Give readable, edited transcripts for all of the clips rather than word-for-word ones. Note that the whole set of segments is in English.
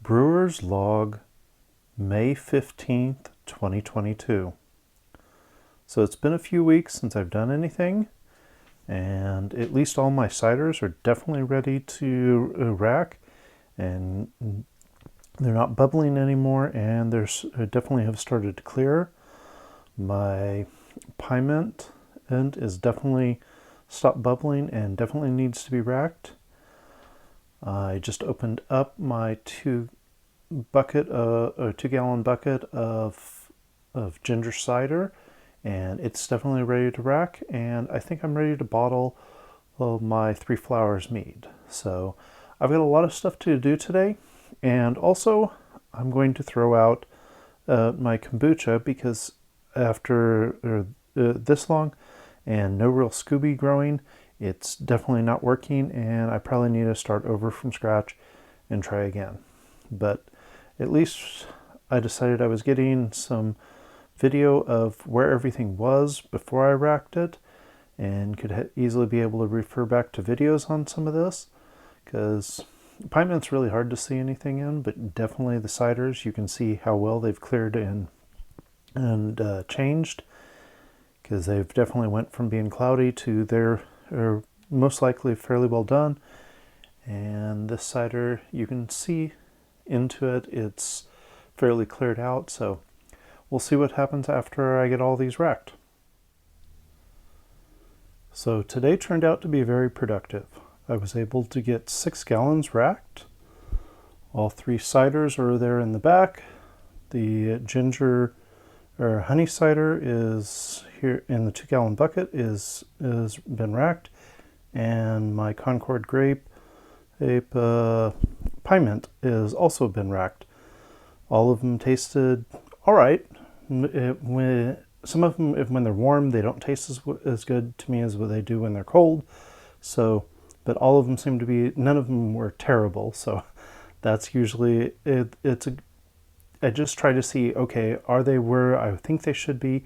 Brewers log May 15th, 2022. So it's been a few weeks since I've done anything, and at least all my ciders are definitely ready to rack, and they're not bubbling anymore, and definitely have started to clear. My piment end is definitely stopped bubbling and definitely needs to be racked. I just opened up my 2-gallon bucket of ginger cider, and it's definitely ready to rack, and I think I'm ready to bottle my 3 Flowers mead. So I've got a lot of stuff to do today, and also I'm going to throw out my kombucha because after this long and no real Scooby growing, it's definitely not working, and I probably need to start over from scratch and try again. But at least I decided I was getting some video of where everything was before I racked it, and could easily be able to refer back to videos on some of this, because piment's really hard to see anything in, but definitely the ciders, you can see how well they've cleared and changed, because they've definitely went from being cloudy to they're most likely fairly well done. And this cider, you can see into it, it's fairly cleared out, so we'll see what happens after I get all these racked. So today turned out to be very productive. I was able to get 6 gallons racked. All 3 ciders are there in the back. The ginger or honey cider is here in the 2-gallon bucket, is been racked, and my Concord grape piment is also been racked. All of them tasted all right. Some of them, when they're warm, they don't taste as good to me as what they do when they're cold. So, but all of them seem to be, none of them were terrible. So that's usually it. I just try to see, okay, are they where I think they should be?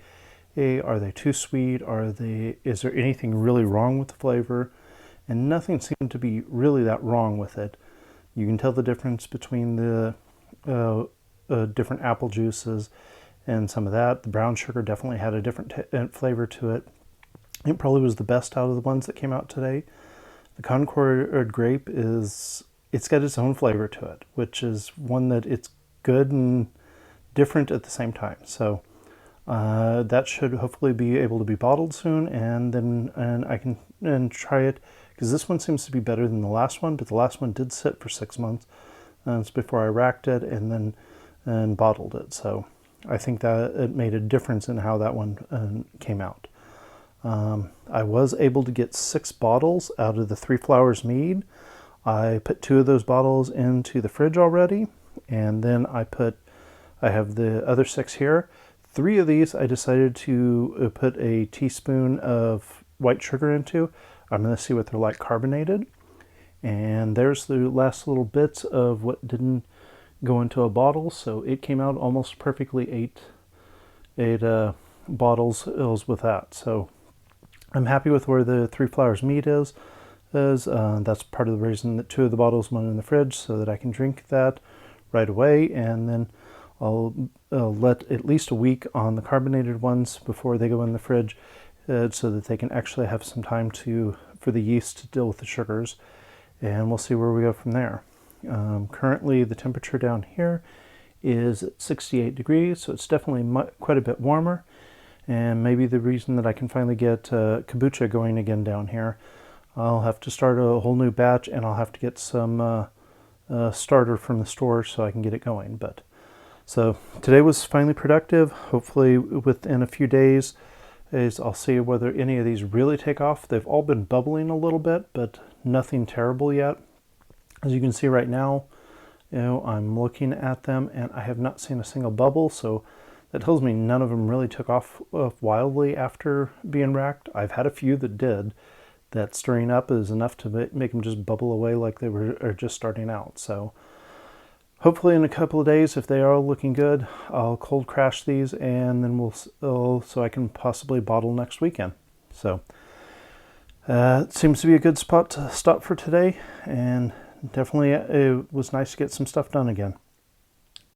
Are they too sweet? Is there anything really wrong with the flavor? And nothing seemed to be really that wrong with it. You can tell the difference between the different apple juices and some of that. The brown sugar definitely had a different flavor to it. It probably was the best out of the ones that came out today. The Concord grape it's got its own flavor to it, which is one that it's good and different at the same time. So that should hopefully be able to be bottled soon, and then I can try it, because this one seems to be better than the last one, but the last one did sit for 6 months before I racked it and bottled it. So I think that it made a difference in how that one came out. I was able to get 6 bottles out of the 3 Flowers mead. I put 2 of those bottles into the fridge already, and then I have the other 6 here. 3 of these I decided to put a teaspoon of white sugar into. I'm going to see what they're like carbonated. And there's the last little bits of what didn't go into a bottle, so it came out almost perfectly 8 bottles with that. So I'm happy with where the 3 Flowers mead is. That's part of the reason that 2 of the bottles went in the fridge, so that I can drink that right away, and then I'll let at least a week on the carbonated ones before they go in the fridge, so that they can actually have some time for the yeast to deal with the sugars, and we'll see where we go from there. Currently the temperature down here is at 68 degrees, so it's definitely quite a bit warmer, and maybe the reason that I can finally get kombucha going again down here. I'll have to start a whole new batch, and I'll have to get some starter from the store so I can get it going. But so today was finally productive. Hopefully within a few days I'll see whether any of these really take off. They've all been bubbling a little bit, but nothing terrible yet. As you can see right now, I'm looking at them and I have not seen a single bubble, so that tells me none of them really took off wildly after being racked. I've had a few that did. That stirring up is enough to make them just bubble away like they are just starting out. So hopefully in a couple of days, if they are looking good, I'll cold crash these, and then so I can possibly bottle next weekend. So it seems to be a good spot to stop for today, and definitely it was nice to get some stuff done again.